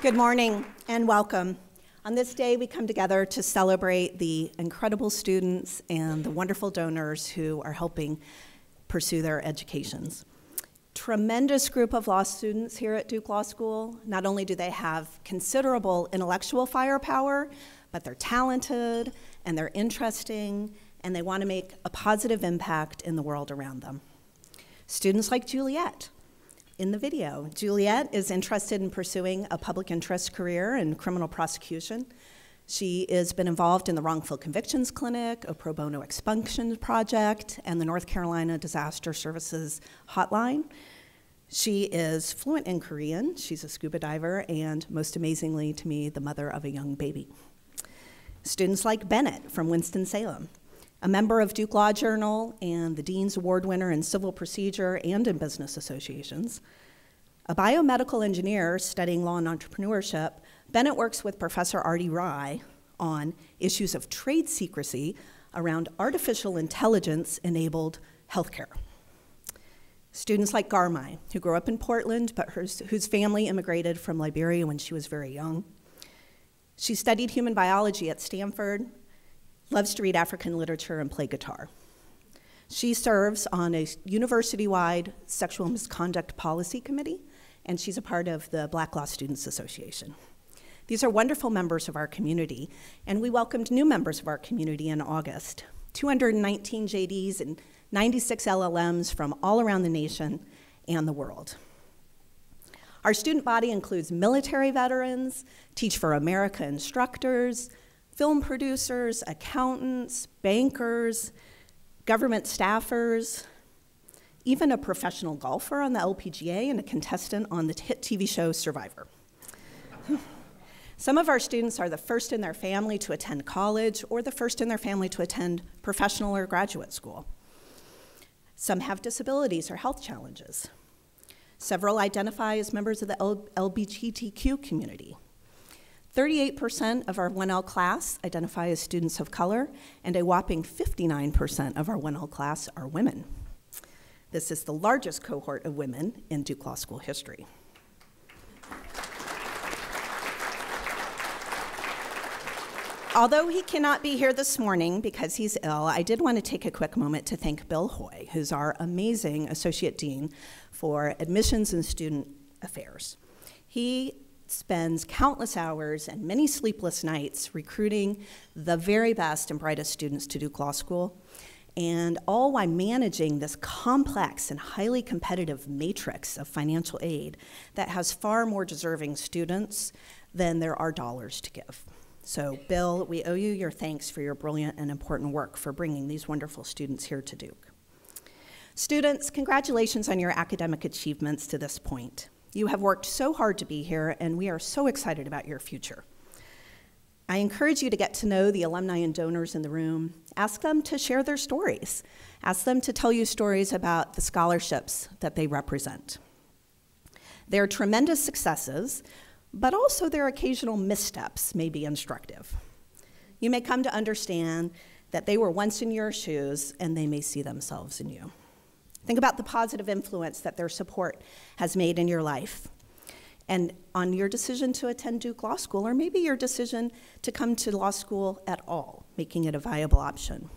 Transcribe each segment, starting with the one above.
Good morning and welcome. On this day, we come together to celebrate the incredible students and the wonderful donors who are helping pursue their educations. Tremendous group of law students here at Duke Law School. Not only do they have considerable intellectual firepower, but they're talented and they're interesting and they want to make a positive impact in the world around them. Students like Juliet. In the video, Juliet is interested in pursuing a public interest career in criminal prosecution. She has been involved in the Wrongful Convictions Clinic, a pro bono expunction project, and the North Carolina Disaster Services Hotline. She is fluent in Korean. She's a scuba diver, and most amazingly to me, the mother of a young baby. Students like Bennett from Winston-Salem, a member of Duke Law Journal and the Dean's Award winner in civil procedure and in business associations. A biomedical engineer studying law and entrepreneurship, Bennett works with Professor Artie Rye on issues of trade secrecy around artificial intelligence-enabled healthcare. Students like Garmai, who grew up in Portland, but whose family immigrated from Liberia when she was very young. She studied human biology at Stanford, loves to read African literature and play guitar. She serves on a university-wide sexual misconduct policy committee, and she's a part of the Black Law Students Association. These are wonderful members of our community, and we welcomed new members of our community in August. 219 JDs and 96 LLMs from all around the nation and the world. Our student body includes military veterans, Teach for America instructors, film producers, accountants, bankers, government staffers, even a professional golfer on the LPGA and a contestant on the hit TV show Survivor. Some of our students are the first in their family to attend college or the first in their family to attend professional or graduate school. Some have disabilities or health challenges. Several identify as members of the LGBTQ community. 38% of our 1L class identify as students of color, and a whopping 59% of our 1L class are women. This is the largest cohort of women in Duke Law School history. Although he cannot be here this morning because he's ill, I did want to take a quick moment to thank Bill Hoy, who's our amazing Associate Dean for Admissions and Student Affairs. He spends countless hours and many sleepless nights recruiting the very best and brightest students to Duke Law School, and all while managing this complex and highly competitive matrix of financial aid that has far more deserving students than there are dollars to give. So, Bill, we owe you your thanks for your brilliant and important work for bringing these wonderful students here to Duke. Students, congratulations on your academic achievements to this point. You have worked so hard to be here, and we are so excited about your future. I encourage you to get to know the alumni and donors in the room. Ask them to share their stories. Ask them to tell you stories about the scholarships that they represent. Their tremendous successes, but also their occasional missteps may be instructive. You may come to understand that they were once in your shoes, and they may see themselves in you. Think about the positive influence that their support has made in your life and on your decision to attend Duke Law School, or maybe your decision to come to law school at all, making it a viable option.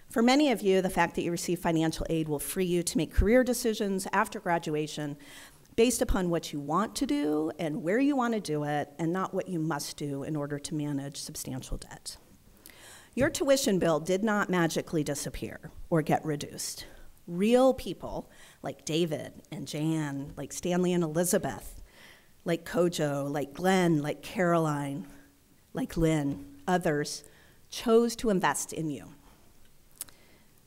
For many of you, the fact that you receive financial aid will free you to make career decisions after graduation based upon what you want to do and where you want to do it, and not what you must do in order to manage substantial debt. Your tuition bill did not magically disappear or get reduced. Real people like David and Jan, like Stanley and Elizabeth, like Kojo, like Glenn, like Caroline, like Lynn, others chose to invest in you.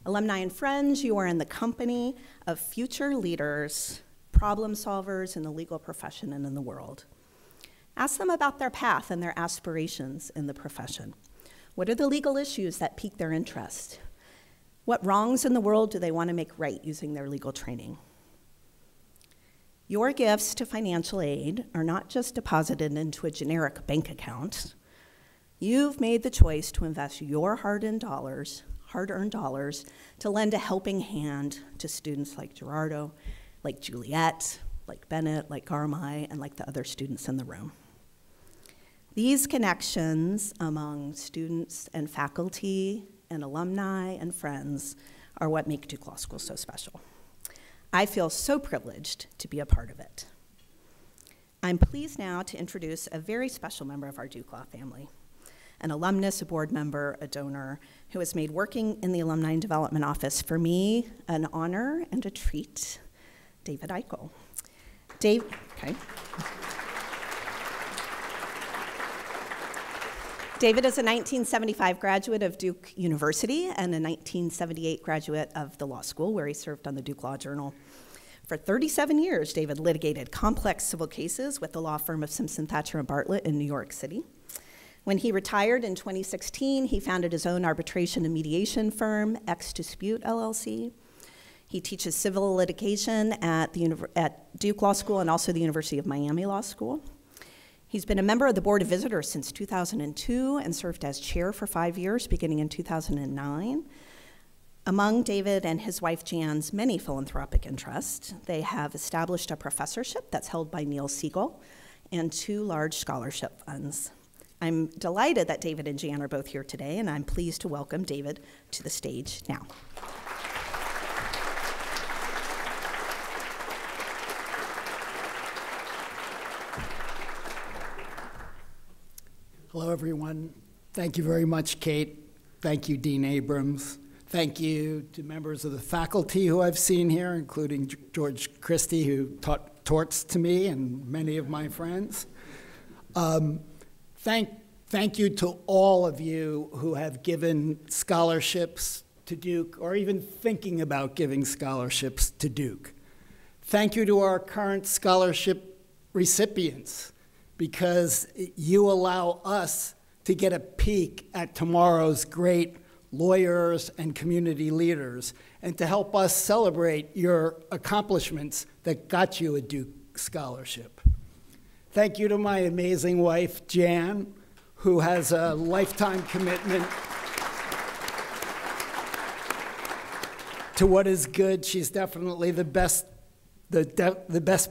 Alumni and friends, you are in the company of future leaders, problem solvers in the legal profession and in the world. Ask them about their path and their aspirations in the profession. What are the legal issues that pique their interest? What wrongs in the world do they want to make right using their legal training? Your gifts to financial aid are not just deposited into a generic bank account. You've made the choice to invest your hard-earned dollars to lend a helping hand to students like Gerardo, like Juliet, like Bennett, like Garmai, and like the other students in the room. These connections among students and faculty and alumni and friends are what make Duke Law School so special. I feel so privileged to be a part of it. I'm pleased now to introduce a very special member of our Duke Law family, an alumnus, a board member, a donor, who has made working in the Alumni and Development Office for me an honor and a treat, David Eichel. David is a 1975 graduate of Duke University and a 1978 graduate of the law school, where he served on the Duke Law Journal. For 37 years, David litigated complex civil cases with the law firm of Simpson, Thacher, and Bartlett in New York City. When he retired in 2016, he founded his own arbitration and mediation firm, X Dispute LLC. He teaches civil litigation at Duke Law School and also the University of Miami Law School. He's been a member of the Board of Visitors since 2002 and served as chair for 5 years, beginning in 2009. Among David and his wife Jan's many philanthropic interests, they have established a professorship that's held by Neil Siegel and 2 large scholarship funds. I'm delighted that David and Jan are both here today, and I'm pleased to welcome David to the stage now. Hello, everyone. Thank you very much, Kate. Thank you, Dean Abrams. Thank you to members of the faculty who I've seen here, including George Christie, who taught torts to me and many of my friends. Thank you to all of you who have given scholarships to Duke, or even thinking about giving scholarships to Duke. Thank you to our current scholarship recipients, because you allow us to get a peek at tomorrow's great lawyers and community leaders, and to help us celebrate your accomplishments that got you a Duke scholarship. Thank you to my amazing wife, Jan, who has a lifetime commitment to what is good. She's definitely the best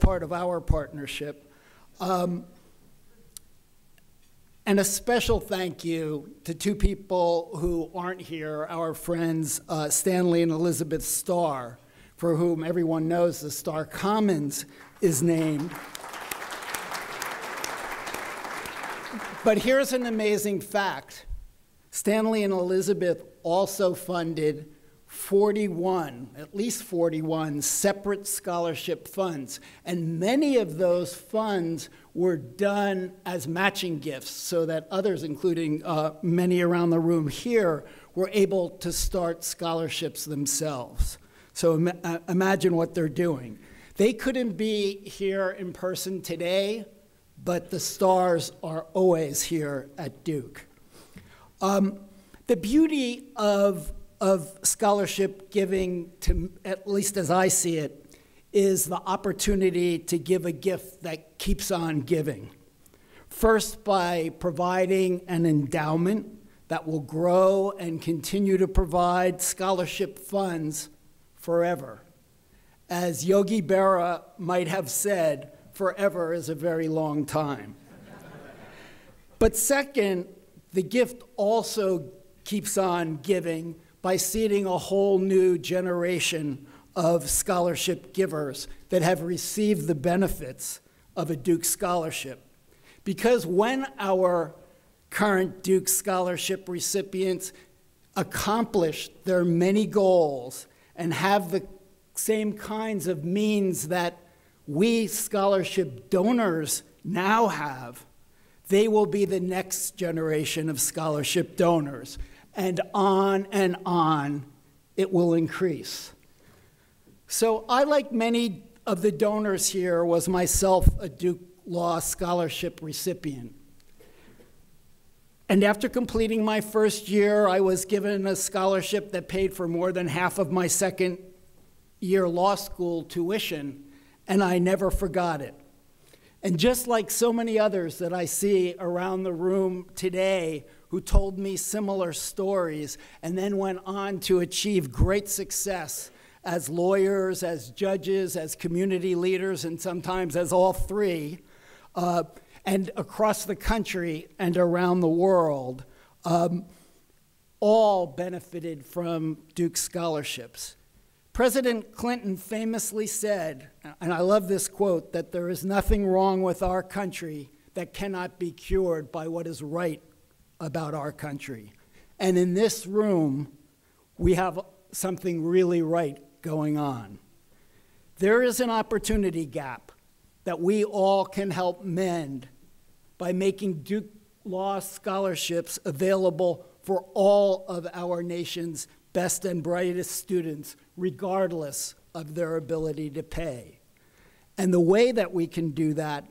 part of our partnership. And a special thank you to 2 people who aren't here, our friends Stanley and Elizabeth Starr, for whom everyone knows the Starr Commons is named. But here's an amazing fact. Stanley and Elizabeth also funded at least 41 separate scholarship funds. And many of those funds were done as matching gifts, so that others, including many around the room here, were able to start scholarships themselves. So imagine what they're doing. They couldn't be here in person today, but the stars are always here at Duke. The beauty of scholarship giving, at least as I see it, is the opportunity to give a gift that keeps on giving. First, by providing an endowment that will grow and continue to provide scholarship funds forever. As Yogi Berra might have said, forever is a very long time. But second, the gift also keeps on giving by seeding a whole new generation of scholarship givers that have received the benefits of a Duke scholarship. Because when our current Duke scholarship recipients accomplish their many goals and have the same kinds of means that we scholarship donors now have, they will be the next generation of scholarship donors. And on it will increase. So I, like many of the donors here, was myself a Duke Law Scholarship recipient. And after completing my first year, I was given a scholarship that paid for more than half of my second year law school tuition, and I never forgot it. And just like so many others that I see around the room today who told me similar stories and then went on to achieve great success as lawyers, as judges, as community leaders, and sometimes as all 3, and across the country and around the world, all benefited from Duke scholarships. President Clinton famously said, and I love this quote, that there is nothing wrong with our country that cannot be cured by what is right about our country. And in this room, we have something really right going on. There is an opportunity gap that we all can help mend by making Duke Law scholarships available for all of our nation's best and brightest students, regardless of their ability to pay. And the way that we can do that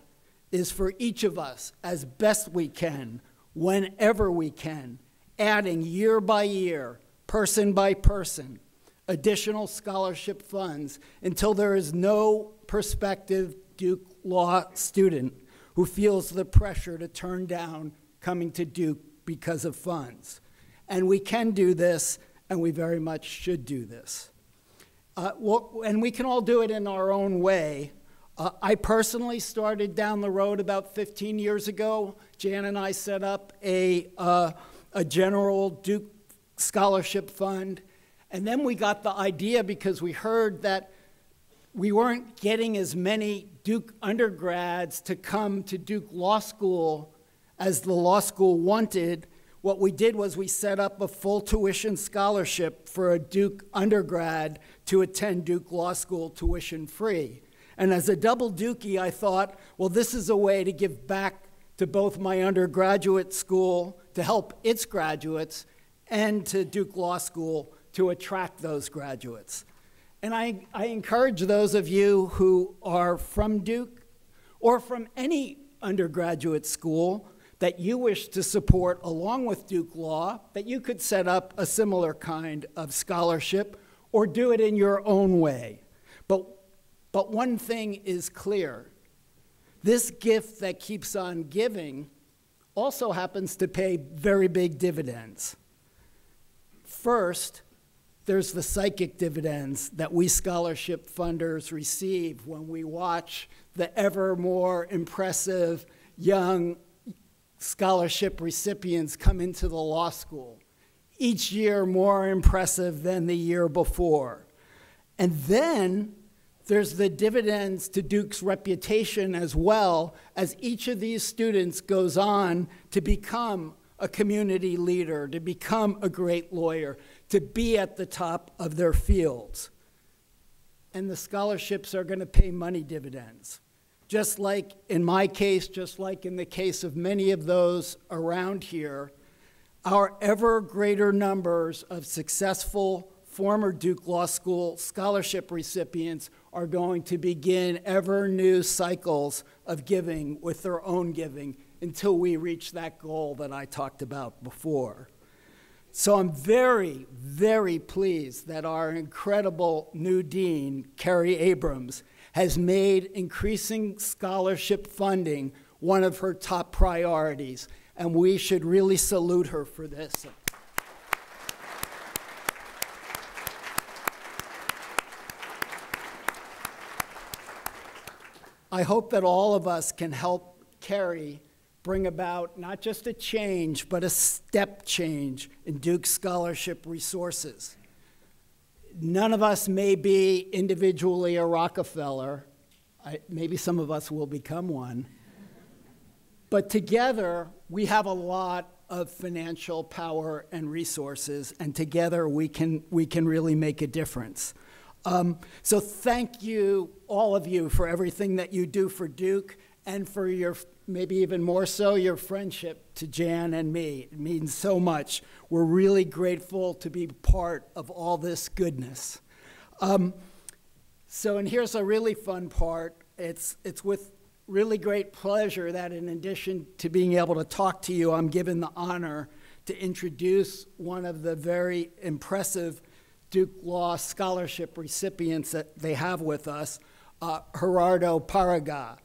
is for each of us, as best we can, whenever we can, adding year by year, person by person, additional scholarship funds until there is no prospective Duke Law student who feels the pressure to turn down coming to Duke because of funds. And we can do this, and we very much should do this. And we can all do it in our own way. I personally started down the road about 15 years ago. Jan and I set up a general Duke scholarship fund. And then we got the idea because we heard that we weren't getting as many Duke undergrads to come to Duke Law School as the law school wanted. What we did was we set up a full tuition scholarship for a Duke undergrad to attend Duke Law School tuition free. And as a double Dookie, I thought, well, this is a way to give back to both my undergraduate school to help its graduates and to Duke Law School to attract those graduates. And I encourage those of you who are from Duke or from any undergraduate school that you wish to support along with Duke Law, that you could set up a similar kind of scholarship or do it in your own way. But one thing is clear. This gift that keeps on giving also happens to pay very big dividends. First, there's the psychic dividends that we scholarship funders receive when we watch the ever more impressive young scholarship recipients come into the law school, each year more impressive than the year before. And then there's the dividends to Duke's reputation as well, as each of these students goes on to become a community leader, to become a great lawyer, to be at the top of their fields. And the scholarships are going to pay money dividends. Just like in my case, just like in the case of many of those around here, our ever greater numbers of successful former Duke Law School scholarship recipients are going to begin ever new cycles of giving with their own giving until we reach that goal that I talked about before. So I'm very, very pleased that our incredible new dean, Carrie Abrams, has made increasing scholarship funding one of her top priorities, and we should really salute her for this. I hope that all of us can help Carrie bring about not just a change, but a step change in Duke scholarship resources. None of us may be individually a Rockefeller. Maybe some of us will become one. But together, we have a lot of financial power and resources, and together we can really make a difference. So thank you, all of you, for everything that you do for Duke and for your, maybe even more so, your friendship to Jan and me. It means so much. We're really grateful to be part of all this goodness. And here's a really fun part. It's with really great pleasure that in addition to being able to talk to you, I'm given the honor to introduce one of the very impressive Duke Law scholarship recipients that they have with us, Gerardo Paraga.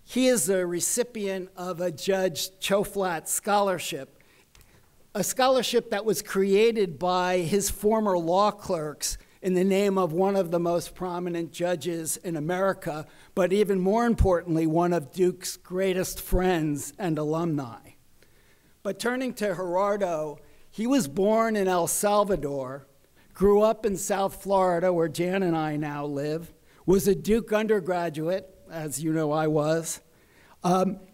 He is a recipient of a Judge Choflat scholarship, a scholarship that was created by his former law clerks in the name of one of the most prominent judges in America, but even more importantly, one of Duke's greatest friends and alumni. But turning to Gerardo, he was born in El Salvador, grew up in South Florida, where Jan and I now live, was a Duke undergraduate, as you know I was.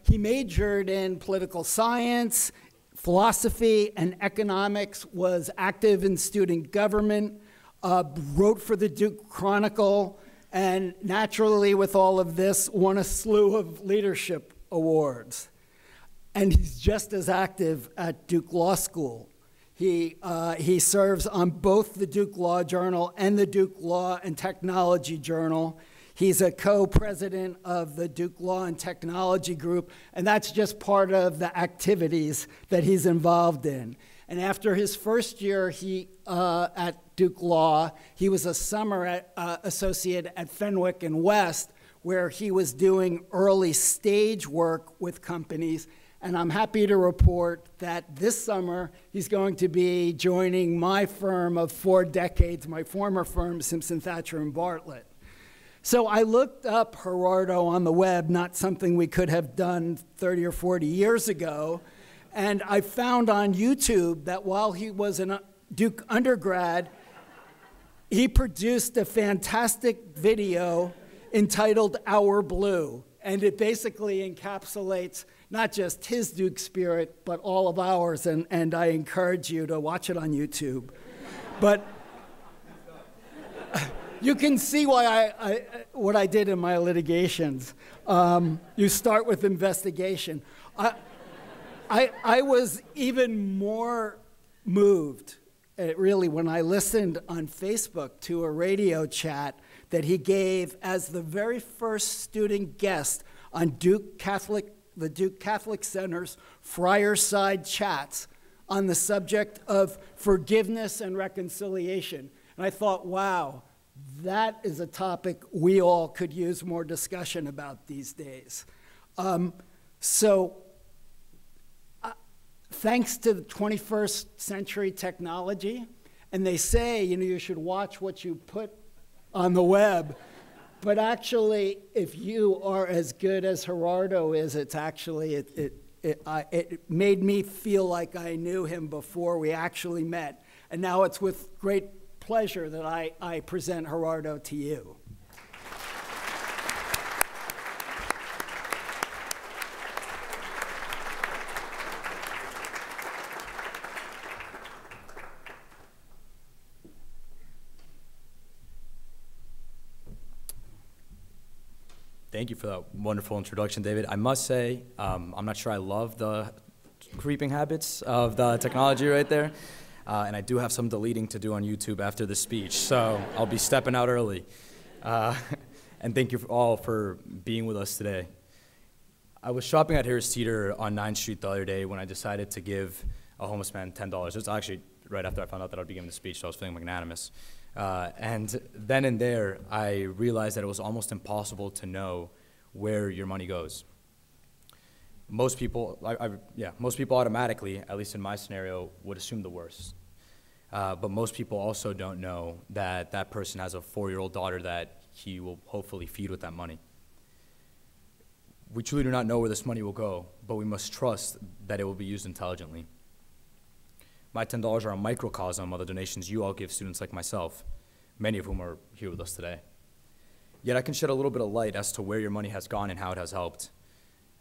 He majored in political science, philosophy, and economics, was active in student government, wrote for the Duke Chronicle, and naturally with all of this, won a slew of leadership awards. And he's just as active at Duke Law School. He serves on both the Duke Law Journal and the Duke Law and Technology Journal. He's a co-president of the Duke Law and Technology Group, and that's just part of the activities that he's involved in. And after his first year at Duke Law, he was a summer associate at Fenwick and West, where he was doing early stage work with companies. And I'm happy to report that this summer, he's going to be joining my firm of 4 decades, my former firm, Simpson, Thacher, and Bartlett. So I looked up Gerardo on the web, not something we could have done 30 or 40 years ago. And I found on YouTube that while he was a Duke undergrad, he produced a fantastic video entitled Our Blue. And it basically encapsulates not just his Duke spirit, but all of ours. And I encourage you to watch it on YouTube. But you can see why what I did in my litigations. You start with investigation. I was even more moved, really, when I listened on Facebook to a radio chat that he gave as the very first student guest on the Duke Catholic Center's Friarside Chats on the subject of forgiveness and reconciliation. And I thought, wow, that is a topic we all could use more discussion about these days. Thanks to the 21st century technology, and they say, you should watch what you put on the web, but actually, if you are as good as Gerardo is, it's actually, it made me feel like I knew him before we actually met. And now it's with great pleasure that I present Gerardo to you. Thank you for that wonderful introduction, David. I must say, I'm not sure I love the creeping habits of the technology right there. And I do have some deleting to do on YouTube after the speech, so I'll be stepping out early. And thank you all for being with us today. I was shopping at Harris Teeter on 9th Street the other day when I decided to give a homeless man $10. It was actually right after I found out that I'd be giving the speech, so I was feeling magnanimous. And then and there, I realized that it was almost impossible to know where your money goes. Most people, most people automatically, at least in my scenario, would assume the worst. But most people also don't know that that person has a 4-year-old daughter that he will hopefully feed with that money. We truly do not know where this money will go, but we must trust that it will be used intelligently. My $10 are a microcosm of the donations you all give students like myself, many of whom are here with us today. Yet I can shed a little bit of light as to where your money has gone and how it has helped.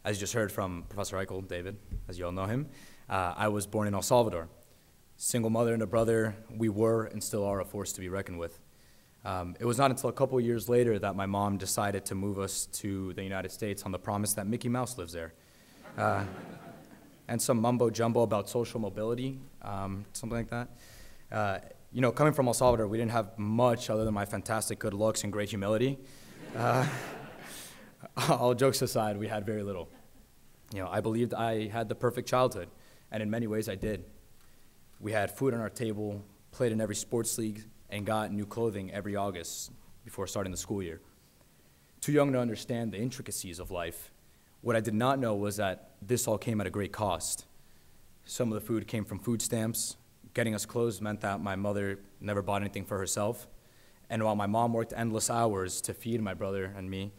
As you just heard from Professor Eichel, David, as you all know him, I was born in El Salvador. Single mother and a brother, we were and still are a force to be reckoned with. It was not until a couple years later that my mom decided to move us to the United States on the promise that Mickey Mouse lives there. And some mumbo jumbo about social mobility, something like that. Coming from El Salvador, we didn't have much other than my fantastic good looks and great humility. All jokes aside, we had very little. I believed I had the perfect childhood, and in many ways I did. We had food on our table, played in every sports league, and got new clothing every August before starting the school year. Too young to understand the intricacies of life, what I did not know was that this all came at a great cost. Some of the food came from food stamps. Getting us clothes meant that my mother never bought anything for herself. And while my mom worked endless hours to feed my brother and me,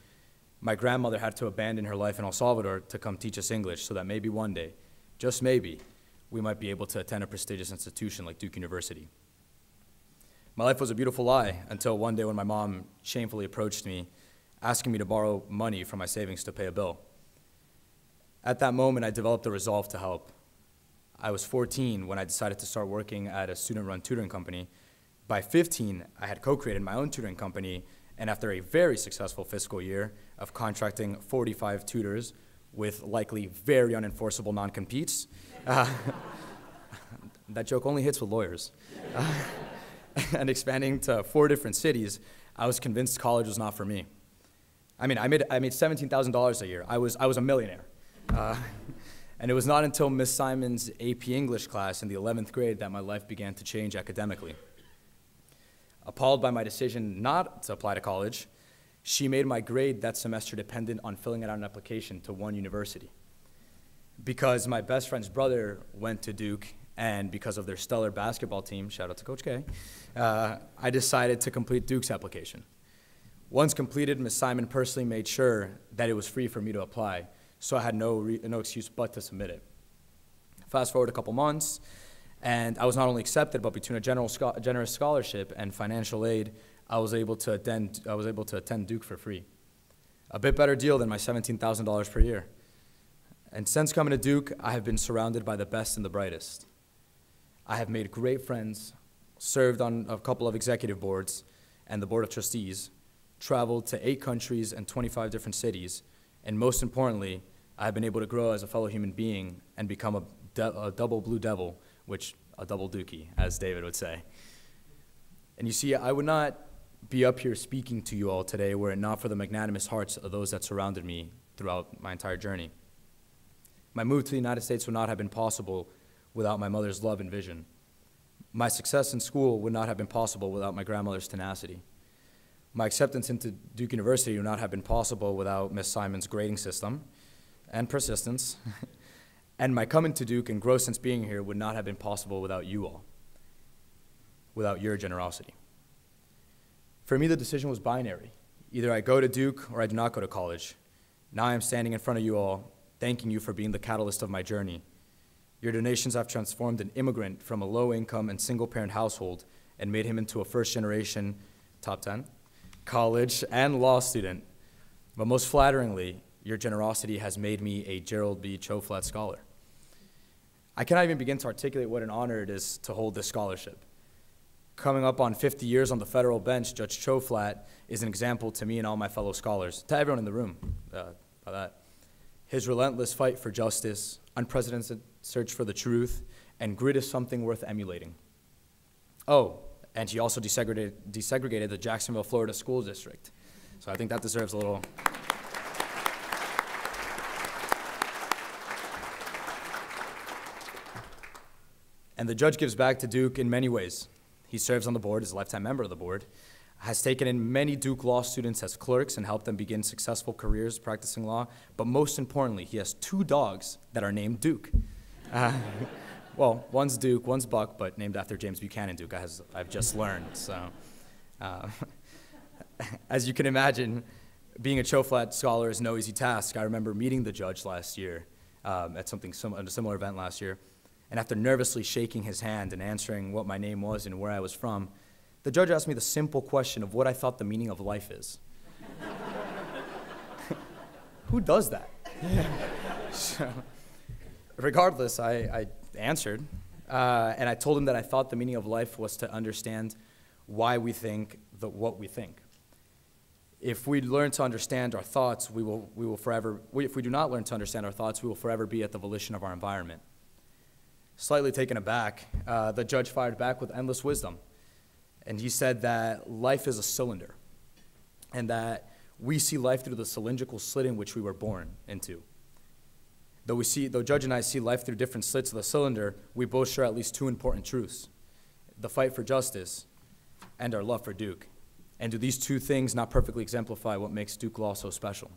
my grandmother had to abandon her life in El Salvador to come teach us English so that maybe one day, just maybe, we might be able to attend a prestigious institution like Duke University. My life was a beautiful lie until one day when my mom shamefully approached me, asking me to borrow money from my savings to pay a bill. At that moment, I developed a resolve to help. I was 14 when I decided to start working at a student-run tutoring company. By 15, I had co-created my own tutoring company, and after a very successful fiscal year of contracting 45 tutors with likely very unenforceable non-competes, that joke only hits with lawyers, and expanding to 4 different cities, I was convinced college was not for me. I mean, I made $17,000 a year. I was a millionaire. And it was not until Miss Simon's AP English class in the 11th grade that my life began to change academically. Appalled by my decision not to apply to college, she made my grade that semester dependent on filling out an application to one university. Because my best friend's brother went to Duke, and because of their stellar basketball team, shout out to Coach K, I decided to complete Duke's application. Once completed, Ms. Simon personally made sure that it was free for me to apply, so I had no excuse but to submit it. Fast forward a couple months, and I was not only accepted, but between a generous scholarship and financial aid, I was able to attend Duke for free. A bit better deal than my $17,000 per year. And since coming to Duke, I have been surrounded by the best and the brightest. I have made great friends, served on a couple of executive boards and the board of trustees, traveled to 8 countries and 25 different cities, and most importantly, I have been able to grow as a fellow human being and become a double blue devil, which a double dookie, as David would say. And you see, I would not be up here speaking to you all today were it not for the magnanimous hearts of those that surrounded me throughout my entire journey. My move to the United States would not have been possible without my mother's love and vision. My success in school would not have been possible without my grandmother's tenacity. My acceptance into Duke University would not have been possible without Miss Simon's grading system and persistence. And my coming to Duke and growth since being here would not have been possible without you all, without your generosity. For me, the decision was binary. Either I go to Duke or I do not go to college. Now I am standing in front of you all, thanking you for being the catalyst of my journey. Your donations have transformed an immigrant from a low-income and single-parent household and made him into a first-generation, top 10, college and law student. But most flatteringly, your generosity has made me a Gerald B. Choflat Scholar. I cannot even begin to articulate what an honor it is to hold this scholarship. Coming up on 50 years on the federal bench, Judge Choflat is an example to me and all my fellow scholars, to everyone in the room, by that. His relentless fight for justice, unprecedented search for the truth, and grit is something worth emulating. Oh, and he also desegregated the Jacksonville, Florida school district. So I think that deserves a little. And the judge gives back to Duke in many ways. He serves on the board, is a lifetime member of the board, has taken in many Duke law students as clerks and helped them begin successful careers practicing law, but most importantly, he has 2 dogs that are named Duke. Well, one's Duke, one's Buck, but named after James Buchanan Duke, I've just learned. So, as you can imagine, being a Choflat scholar is no easy task. I remember meeting the judge last year at a similar event last year, and after nervously shaking his hand and answering what my name was and where I was from, the judge asked me the simple question of what I thought the meaning of life is. Who does that? So, regardless, I answered, and I told him that I thought the meaning of life was to understand why we think what we think. If we learn to understand our thoughts, if we do not learn to understand our thoughts, we will forever be at the volition of our environment. Slightly taken aback, the judge fired back with endless wisdom. And he said that life is a cylinder, and that we see life through the cylindrical slit in which we were born into. Though Judge and I see life through different slits of the cylinder, we both share at least 2 important truths: the fight for justice and our love for Duke. And do these 2 things not perfectly exemplify what makes Duke Law so special?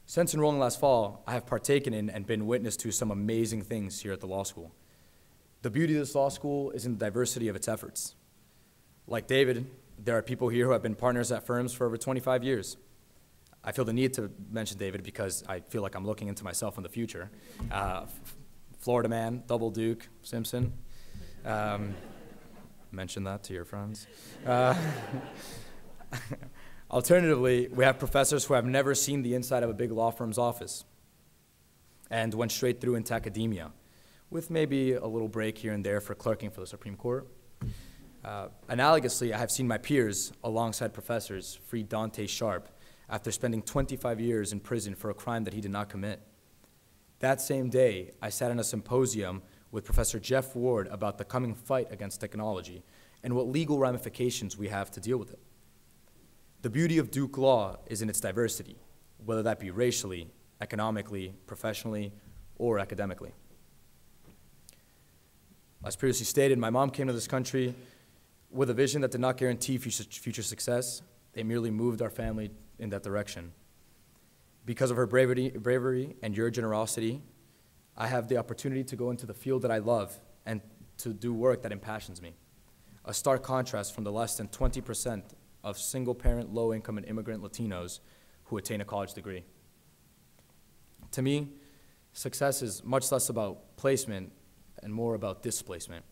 Since enrolling last fall, I have partaken in and been witness to some amazing things here at the law school. The beauty of this law school is in the diversity of its efforts. Like David, There are people here who have been partners at firms for over 25 years. I feel the need to mention David because I feel like I'm looking into myself in the future. Florida man, double Duke, Simpson. Mention that to your friends. Alternatively, we have professors who have never seen the inside of a big law firm's office and went straight through into academia, with maybe a little break here and there for clerking for the Supreme Court. Analogously, I have seen my peers, alongside professors, free Dante Sharp after spending 25 years in prison for a crime that he did not commit. That same day, I sat in a symposium with Professor Jeff Ward about the coming fight against technology and what legal ramifications we have to deal with it. The beauty of Duke Law is in its diversity, whether that be racially, economically, professionally, or academically. As previously stated, my mom came to this country with a vision that did not guarantee future success. They merely moved our family in that direction. Because of her bravery and your generosity, I have the opportunity to go into the field that I love and to do work that impassions me. A stark contrast from the less than 20% of single-parent, low-income, and immigrant Latinos who attain a college degree. To me, success is much less about placement and more about displacement.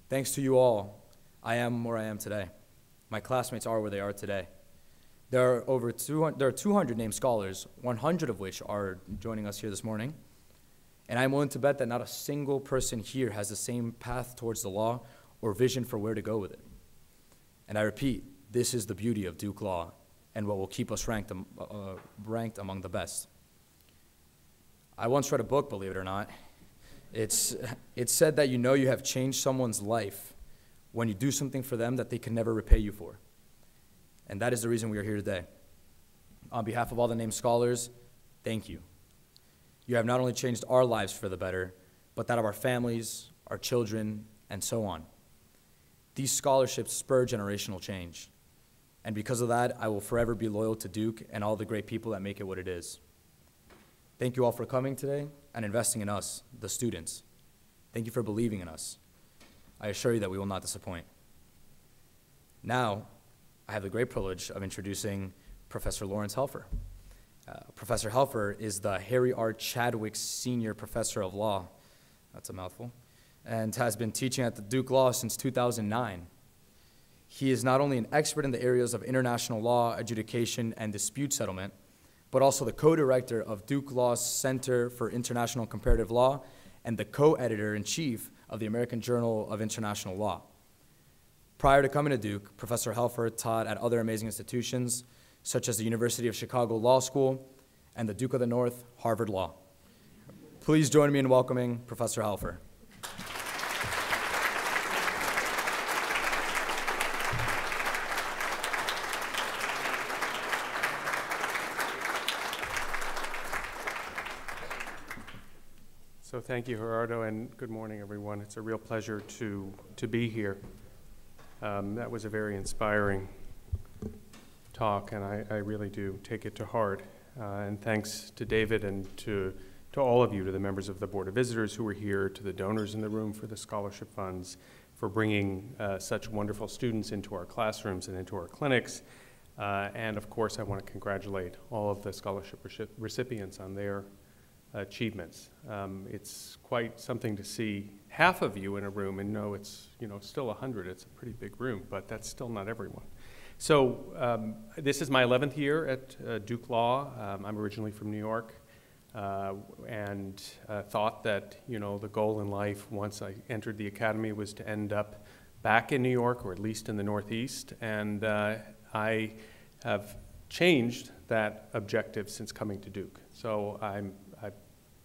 Thanks to you all, I am where I am today. My classmates are where they are today. There are 200 named scholars, 100 of which are joining us here this morning. And I'm willing to bet that not a single person here has the same path towards the law or vision for where to go with it. And I repeat, this is the beauty of Duke Law and what will keep us ranked among the best. I once read a book, believe it or not. It said that you have changed someone's life when you do something for them that they can never repay you for. And that is the reason we are here today. On behalf of all the named scholars, thank you. You have not only changed our lives for the better, but that of our families, our children, and so on. These scholarships spur generational change. And because of that, I will forever be loyal to Duke and all the great people that make it what it is. Thank you all for coming today and investing in us, the students. Thank you for believing in us. I assure you that we will not disappoint. Now, I have the great privilege of introducing Professor Lawrence Helfer. Professor Helfer is the Harry R. Chadwick Senior Professor of Law, that's a mouthful, and has been teaching at the Duke Law since 2009. He is not only an expert in the areas of international law, adjudication, and dispute settlement, but also the co-director of Duke Law's Center for International Comparative Law and the co-editor-in-chief of the American Journal of International Law. Prior to coming to Duke, Professor Helfer taught at other amazing institutions, such as the University of Chicago Law School and the Duke of the North, Harvard Law. Please join me in welcoming Professor Helfer. So thank you, Gerardo, and good morning, everyone. It's a real pleasure to be here. That was a very inspiring talk, and I really do take it to heart. And thanks to David and to all of you, to the members of the Board of Visitors who were here, to the donors in the room for the scholarship funds, for bringing such wonderful students into our classrooms and into our clinics. And of course, I want to congratulate all of the scholarship recipients on their achievements. It's quite something to see half of you in a room and know it's still 100. It's a pretty big room, but that's still not everyone. So this is my 11th year at Duke Law. I'm originally from New York and thought that the goal in life once I entered the academy was to end up back in New York, or at least in the Northeast, and I have changed that objective since coming to Duke. So I've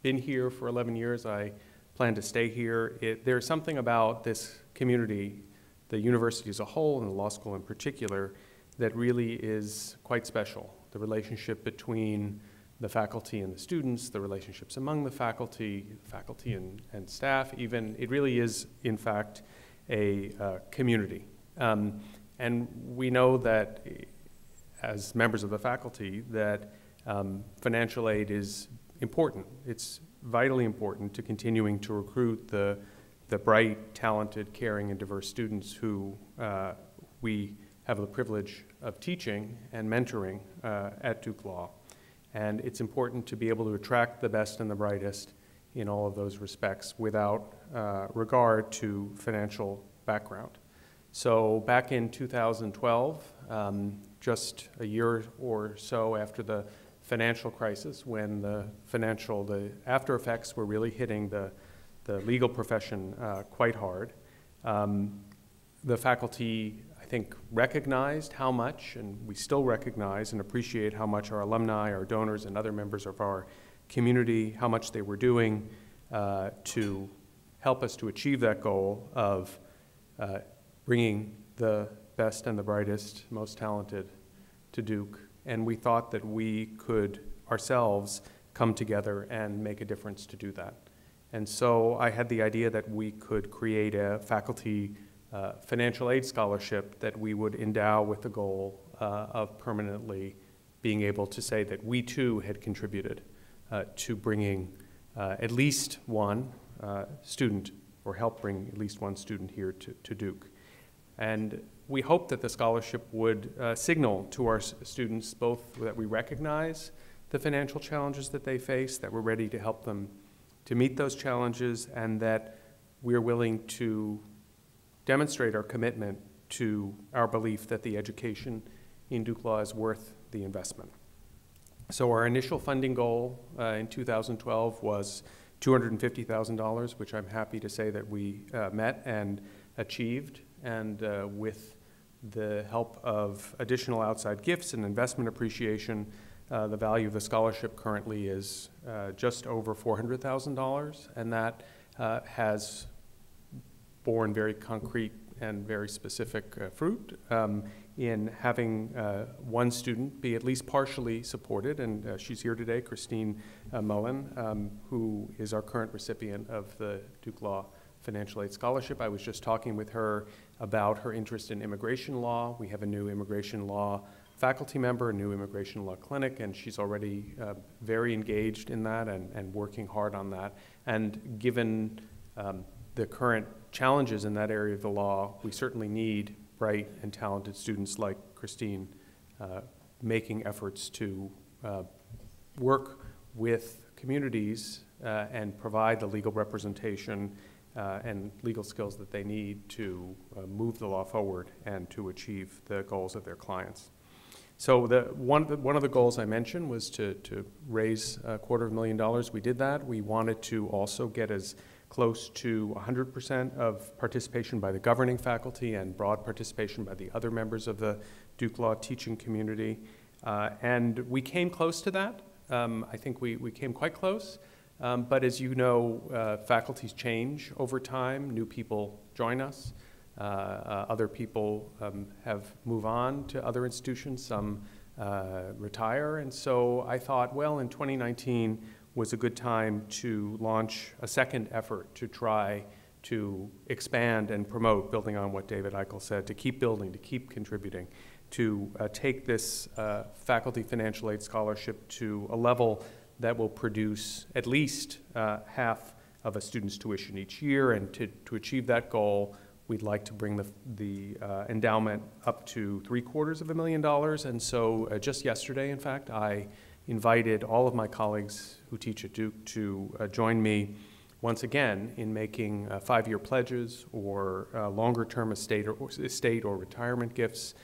been here for 11 years. I plan to stay here. There's something about this community, the university as a whole and the law school in particular, that really is quite special. The relationship between the faculty and the students, the relationships among the faculty and staff even, it really is, in fact, a community. And we know that as members of the faculty that financial aid is important. It's vitally important to continuing to recruit the bright, talented, caring, and diverse students who we have the privilege of teaching and mentoring at Duke Law. And it's important to be able to attract the best and the brightest in all of those respects without regard to financial background. So back in 2012, just a year or so after the financial crisis, when the after effects were really hitting the legal profession quite hard, the faculty, I think, recognized how much, and we still recognize and appreciate how much our alumni, our donors, and other members of our community, how much they were doing to help us to achieve that goal of bringing the best and the brightest, most talented to Duke. And we thought that we could ourselves come together and make a difference to do that. And so I had the idea that we could create a faculty financial aid scholarship that we would endow with the goal of permanently being able to say that we too had contributed to bringing at least one student, or help bring at least one student here to Duke. And we hope that the scholarship would signal to our students both that we recognize the financial challenges that they face, that we're ready to help them to meet those challenges, and that we're willing to demonstrate our commitment to our belief that the education in Duke Law is worth the investment. So our initial funding goal in 2012 was $250,000, which I'm happy to say that we met and achieved. And with the help of additional outside gifts and investment appreciation, the value of the scholarship currently is just over $400,000, and that has borne very concrete and very specific fruit in having one student be at least partially supported, and she's here today, Christine Mullen, who is our current recipient of the Duke Law Financial Aid Scholarship. I was just talking with her about her interest in immigration law. We have a new immigration law faculty member, a new immigration law clinic, and she's already very engaged in that and working hard on that. And given the current challenges in that area of the law, we certainly need bright and talented students like Christine making efforts to work with communities and provide the legal representation and legal skills that they need to move the law forward and to achieve the goals of their clients. So one of the goals I mentioned was to raise $250,000. We did that. We wanted to also get as close to 100% of participation by the governing faculty and broad participation by the other members of the Duke Law teaching community. And we came close to that. I think we came quite close. But as you know, faculties change over time. New people join us. Other people have moved on to other institutions. Some retire. And so I thought, well, in 2019 was a good time to launch a second effort to try to expand and promote, building on what David Eichel said, to keep building, to keep contributing, to take this faculty financial aid scholarship to a level that will produce at least half of a student's tuition each year. And to achieve that goal, we'd like to bring the endowment up to $750,000. And so just yesterday, in fact, I invited all of my colleagues who teach at Duke to join me once again in making 5-year pledges or longer-term estate or retirement gifts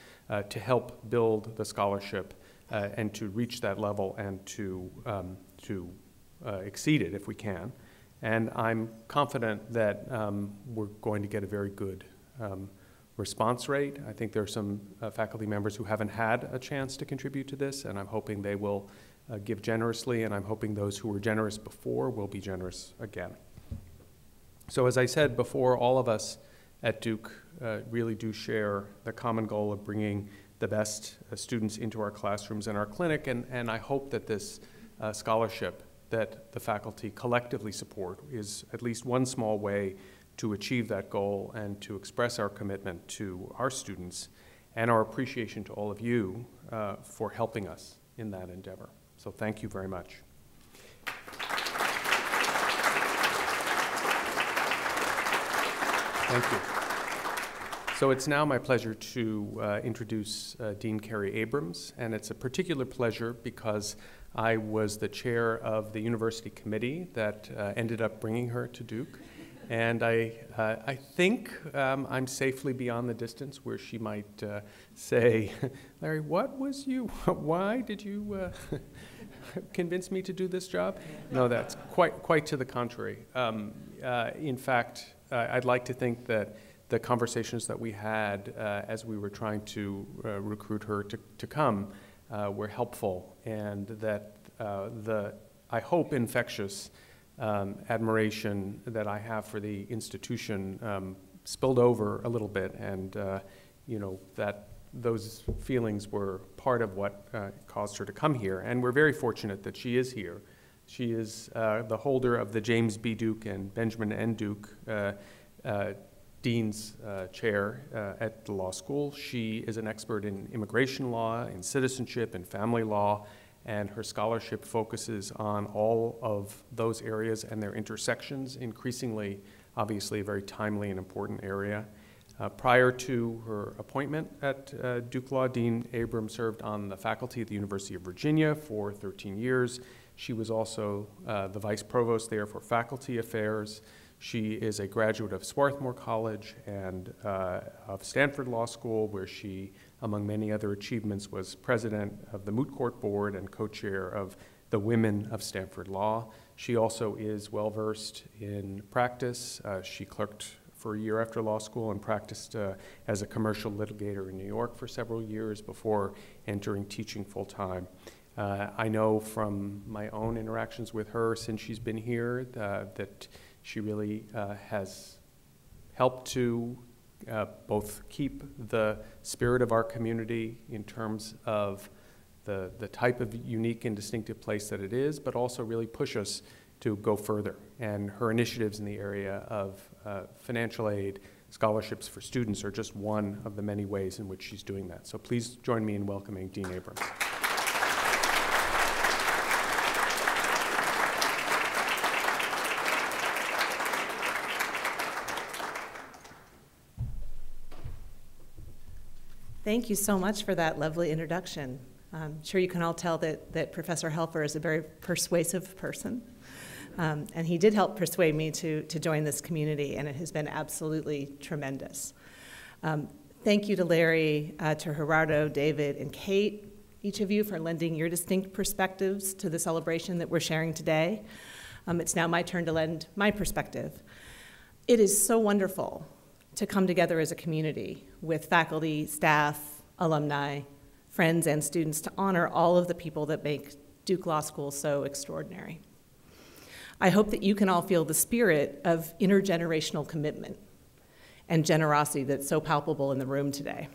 to help build the scholarship and to reach that level and to exceed it if we can. And I'm confident that we're going to get a very good response rate. I think there are some faculty members who haven't had a chance to contribute to this, and I'm hoping they will give generously, and I'm hoping those who were generous before will be generous again. So as I said before, all of us at Duke really do share the common goal of bringing the best students into our classrooms and our clinic, and I hope that this scholarship that the faculty collectively support is at least one small way to achieve that goal and to express our commitment to our students and our appreciation to all of you for helping us in that endeavor. So thank you very much. Thank you. So it's now my pleasure to introduce Dean Carey Abrams, and it's a particular pleasure because I was the chair of the university committee that ended up bringing her to Duke. And I think I'm safely beyond the distance where she might say, Larry, why did you convince me to do this job? No, that's quite to the contrary. In fact, I'd like to think that the conversations that we had as we were trying to recruit her to come were helpful, and that I hope, infectious admiration that I have for the institution spilled over a little bit, and that those feelings were part of what caused her to come here. And we're very fortunate that she is here. She is the holder of the James B. Duke and Benjamin N. Duke Dean's chair at the law school. She is an expert in immigration law, in citizenship, and family law, and her scholarship focuses on all of those areas and their intersections, increasingly, obviously, a very timely and important area. Prior to her appointment at Duke Law, Dean Abrams served on the faculty at the University of Virginia for 13 years. She was also the vice provost there for faculty affairs. She is a graduate of Swarthmore College and of Stanford Law School, where she, among many other achievements, was president of the Moot Court Board and co-chair of the Women of Stanford Law. She also is well-versed in practice. She clerked for a year after law school and practiced as a commercial litigator in New York for several years before entering teaching full-time. I know from my own interactions with her since she's been here that she really has helped to both keep the spirit of our community in terms of the type of unique and distinctive place that it is, but also really push us to go further. And her initiatives in the area of financial aid, scholarships for students are just one of the many ways in which she's doing that. So please join me in welcoming Dean Abrams. Thank you so much for that lovely introduction. I'm sure you can all tell that Professor Helfer is a very persuasive person. And he did help persuade me to join this community, and it has been absolutely tremendous. Thank you to Larry, to Gerardo, David, and Kate, each of you for lending your distinct perspectives to the celebration that we're sharing today. It's now my turn to lend my perspective. It is so wonderful to come together as a community with faculty, staff, alumni, friends, and students to honor all of the people that make Duke Law School so extraordinary. I hope that you can all feel the spirit of intergenerational commitment and generosity that's so palpable in the room today.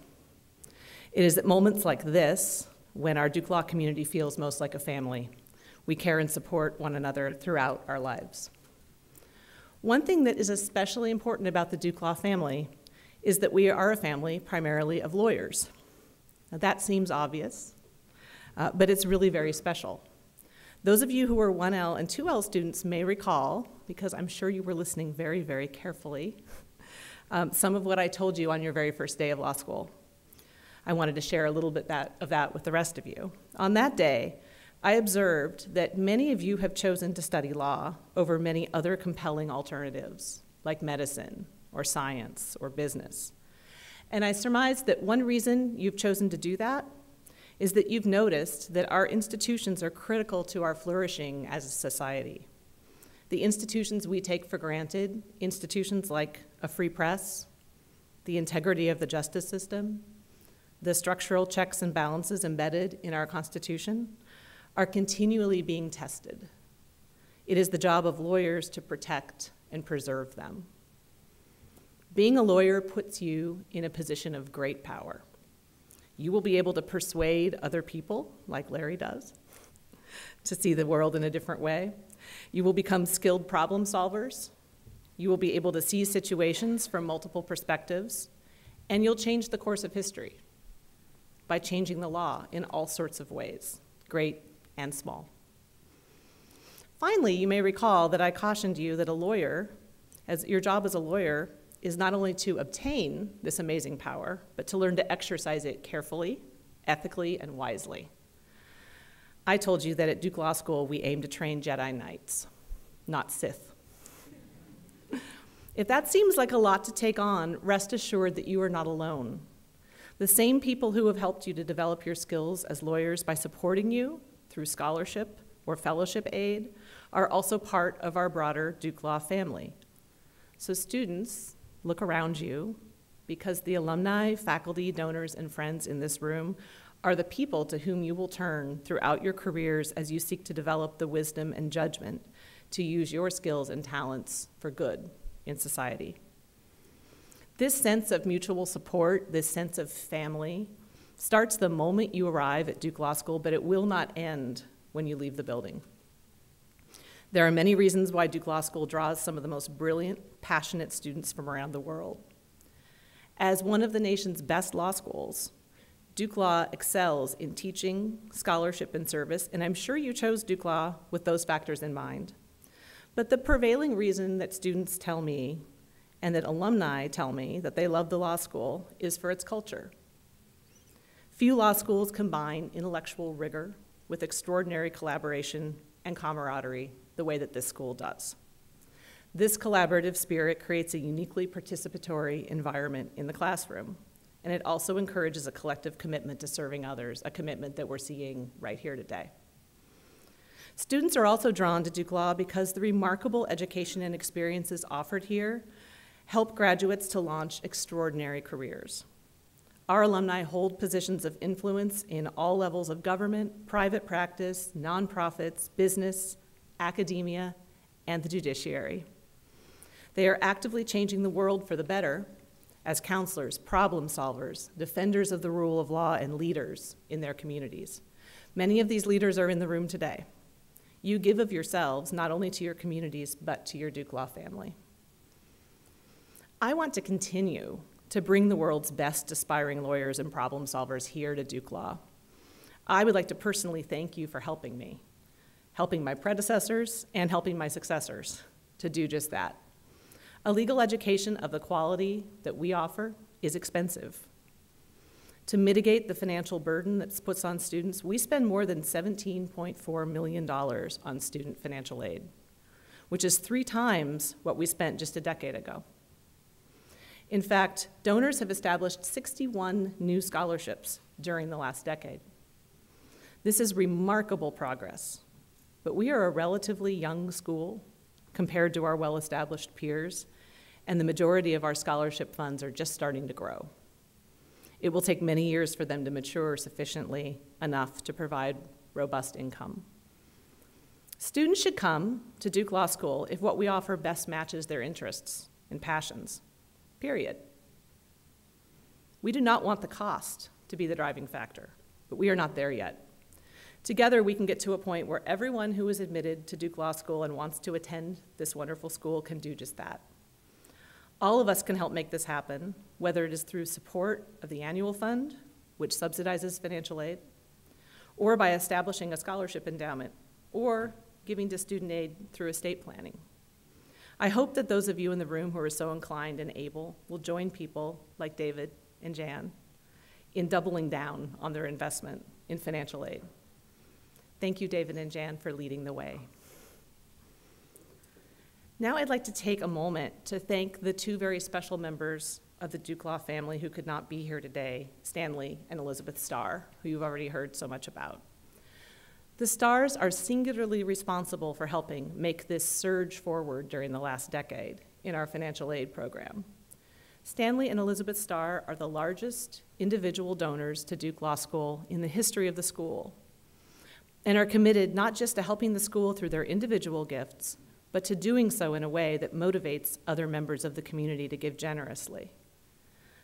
It is at moments like this, when our Duke Law community feels most like a family, we care and support one another throughout our lives. One thing that is especially important about the Duke Law family is that we are a family primarily of lawyers. Now, that seems obvious, but it's really very special. Those of you who are 1L and 2L students may recall, because I'm sure you were listening very, very carefully, some of what I told you on your very first day of law school. I wanted to share a little bit of that with the rest of you. On that day, I observed that many of you have chosen to study law over many other compelling alternatives, like medicine or science or business. And I surmised that one reason you've chosen to do that is that you've noticed that our institutions are critical to our flourishing as a society. The institutions we take for granted, institutions like a free press, the integrity of the justice system, the structural checks and balances embedded in our Constitution, are continually being tested. It is the job of lawyers to protect and preserve them. Being a lawyer puts you in a position of great power. You will be able to persuade other people, like Larry does, to see the world in a different way. You will become skilled problem solvers. You will be able to see situations from multiple perspectives, and you'll change the course of history by changing the law in all sorts of ways, great and small. Finally, you may recall that I cautioned you that your job as a lawyer is not only to obtain this amazing power, but to learn to exercise it carefully, ethically, and wisely. I told you that at Duke Law School, we aim to train Jedi Knights, not Sith. If that seems like a lot to take on, rest assured that you are not alone. The same people who have helped you to develop your skills as lawyers by supporting you through scholarship or fellowship aid are also part of our broader Duke Law family. So students, look around you, because the alumni, faculty, donors, and friends in this room are the people to whom you will turn throughout your careers as you seek to develop the wisdom and judgment to use your skills and talents for good in society. This sense of mutual support, this sense of family, starts the moment you arrive at Duke Law School, but it will not end when you leave the building. There are many reasons why Duke Law School draws some of the most brilliant, passionate students from around the world. As one of the nation's best law schools, Duke Law excels in teaching, scholarship, and service, and I'm sure you chose Duke Law with those factors in mind. But the prevailing reason that students tell me and that alumni tell me that they love the law school is for its culture. Few law schools combine intellectual rigor with extraordinary collaboration and camaraderie the way that this school does. This collaborative spirit creates a uniquely participatory environment in the classroom, and it also encourages a collective commitment to serving others, a commitment that we're seeing right here today. Students are also drawn to Duke Law because the remarkable education and experiences offered here help graduates to launch extraordinary careers. Our alumni hold positions of influence in all levels of government, private practice, nonprofits, business, academia, and the judiciary. They are actively changing the world for the better as counselors, problem solvers, defenders of the rule of law, and leaders in their communities. Many of these leaders are in the room today. You give of yourselves not only to your communities, but to your Duke Law family. I want to continue to bring the world's best aspiring lawyers and problem solvers here to Duke Law. I would like to personally thank you for helping me, helping my predecessors, and helping my successors to do just that. A legal education of the quality that we offer is expensive. To mitigate the financial burden that's put on students, we spend more than $17.4 million on student financial aid, which is 3 times what we spent just a decade ago. In fact, donors have established 61 new scholarships during the last decade. This is remarkable progress, but we are a relatively young school compared to our well-established peers, and the majority of our scholarship funds are just starting to grow. It will take many years for them to mature sufficiently enough to provide robust income. Students should come to Duke Law School if what we offer best matches their interests and passions, period. We do not want the cost to be the driving factor, but we are not there yet. Together, we can get to a point where everyone who is admitted to Duke Law School and wants to attend this wonderful school can do just that. All of us can help make this happen, whether it is through support of the annual fund, which subsidizes financial aid, or by establishing a scholarship endowment, or giving to student aid through estate planning. I hope that those of you in the room who are so inclined and able will join people like David and Jan in doubling down on their investment in financial aid. Thank you, David and Jan, for leading the way. Now I'd like to take a moment to thank the 2 very special members of the Duke Law family who could not be here today, Stanley and Elizabeth Starr, who you've already heard so much about. The Starrs are singularly responsible for helping make this surge forward during the last decade in our financial aid program. Stanley and Elizabeth Starr are the largest individual donors to Duke Law School in the history of the school, and are committed not just to helping the school through their individual gifts, but to doing so in a way that motivates other members of the community to give generously.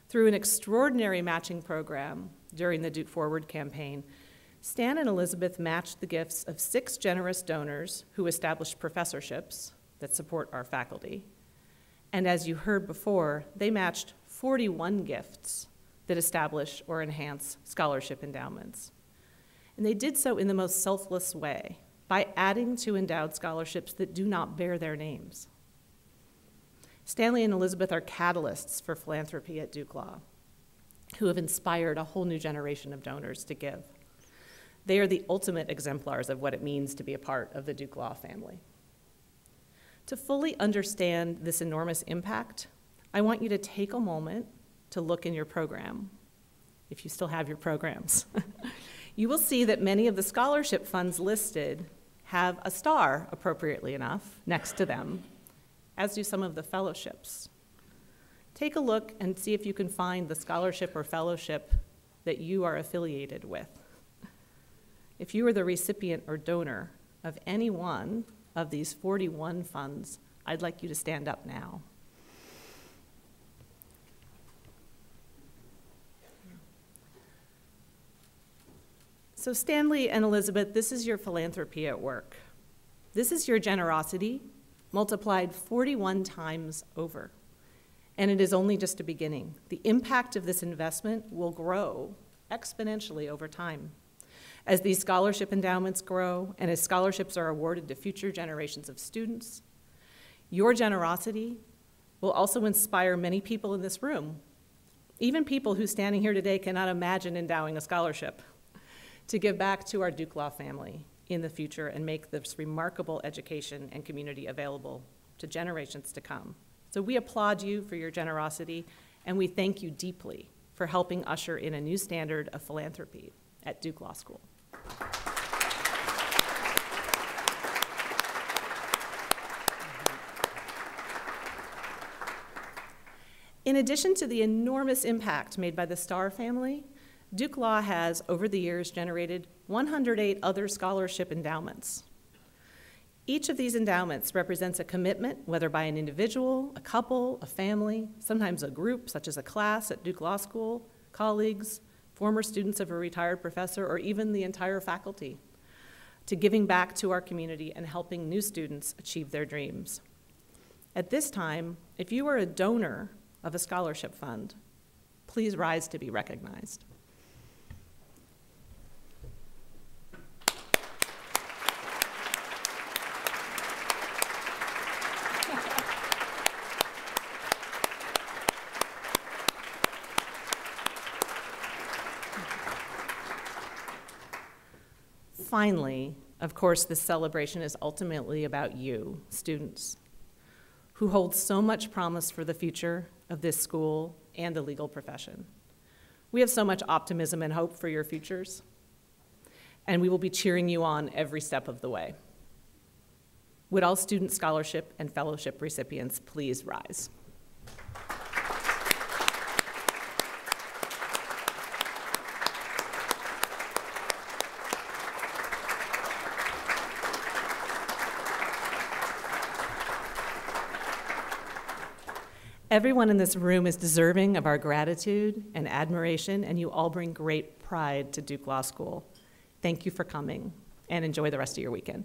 Through an extraordinary matching program during the Duke Forward campaign, Stan and Elizabeth matched the gifts of 6 generous donors who established professorships that support our faculty. And as you heard before, they matched 41 gifts that establish or enhance scholarship endowments. And they did so in the most selfless way, by adding to endowed scholarships that do not bear their names. Stanley and Elizabeth are catalysts for philanthropy at Duke Law, who have inspired a whole new generation of donors to give. They are the ultimate exemplars of what it means to be a part of the Duke Law family. To fully understand this enormous impact, I want you to take a moment to look in your program, if you still have your programs. You will see that many of the scholarship funds listed have a star, appropriately enough, next to them, as do some of the fellowships. Take a look and see if you can find the scholarship or fellowship that you are affiliated with. If you are the recipient or donor of any one of these 41 funds, I'd like you to stand up now. So Stanley and Elizabeth, this is your philanthropy at work. This is your generosity multiplied 41 times over. And it is only just a beginning. The impact of this investment will grow exponentially over time. As these scholarship endowments grow and as scholarships are awarded to future generations of students, your generosity will also inspire many people in this room, even people who standing here today cannot imagine endowing a scholarship, to give back to our Duke Law family in the future and make this remarkable education and community available to generations to come. So we applaud you for your generosity, and we thank you deeply for helping usher in a new standard of philanthropy at Duke Law School. In addition to the enormous impact made by the Starr family, Duke Law has, over the years, generated 108 other scholarship endowments. Each of these endowments represents a commitment, whether by an individual, a couple, a family, sometimes a group, such as a class at Duke Law School, colleagues, former students of a retired professor, or even the entire faculty, to giving back to our community and helping new students achieve their dreams. At this time, if you are a donor of a scholarship fund, please rise to be recognized. Finally, of course, this celebration is ultimately about you, students, who hold so much promise for the future of this school and the legal profession. We have so much optimism and hope for your futures, and we will be cheering you on every step of the way. Would all student scholarship and fellowship recipients please rise? Everyone in this room is deserving of our gratitude and admiration, and you all bring great pride to Duke Law School. Thank you for coming, and enjoy the rest of your weekend.